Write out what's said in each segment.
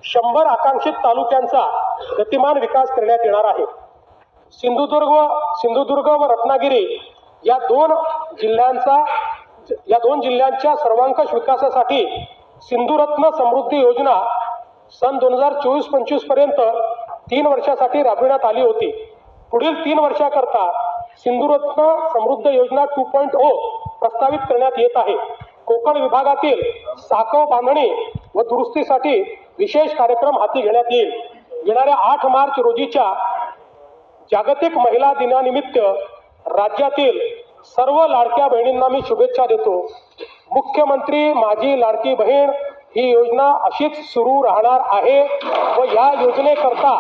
100 आकांक्षित तालुक्यांचा गतिमान विकास करण्यात येणार आहे। सिंधुदुर्ग व रत्नागिरी या दोन जिल्ह्यांच्या सर्वांकष विकासासाठी सिंधुरत्न समृद्धी योजना सन 2024-25 पर्यंत 3 वर्षासाठी राबविण्यात आली होती। पुढील 3 वर्षाकरता सिंधुरत्न समृद्धी योजना 2.0 प्रस्तावित करण्यात येत आहे। कोकण विभागातील साकव बांधणी व दुरुस्तीसाठी विशेष कार्यक्रम हाती घेण्यात येईल। येणाऱ्या 8 मार्च रोजीच्या जागतिक महिला दिनानिमित्त राज्यातील सर्व लाडक्या बहिणींना मी शुभेच्छा देतो। मुख्यमंत्री माझी लाडकी बहीण ही योजना अशीच सुरू राहणार आहे व या योजनेकरता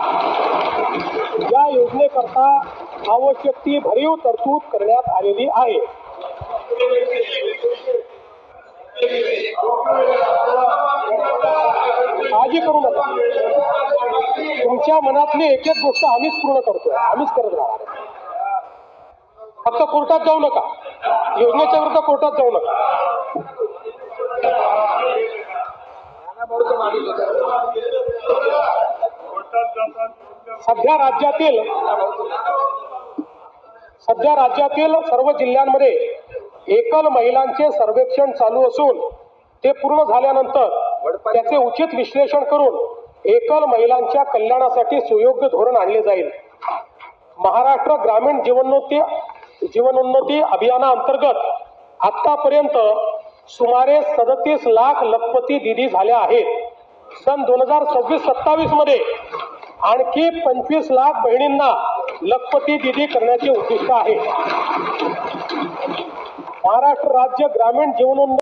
आवश्यक ती भरीव तरतूद करण्यात आलेली आहे। काळजी करू नका, तुमच्या मनातली एक एक गोष्ट आम्हीच पूर्ण करतोय, आम्हीच करत राहणार। फक्त कोर्टात जाऊ नका, योजनेच्या विरुद्ध कोर्टात जाऊ नका। सध्या राज्यातील सर्व जिल्ह्यांमध्ये एकल महिलांचे सर्वेक्षण चालू असून ते पूर्ण झाल्यानंतर त्याचे उचित विश्लेषण करून एकल महिलांच्या कल्याणासाठी सुयोग्य धोरण आणले जाईल। महाराष्ट्र ग्रामीण जीवनोन्नती अभियानाअंतर्गत आतापर्यंत सुमारे 37 लाख लखपती दिदी झाल्या आहेत। सन 2026-27 मध्ये आणखी 25 लाख बहिणींना लखपती दिदी करण्याचे उद्दिष्ट आहे। महाराष्ट्र राज्य ग्रामीण जीवनोन्नती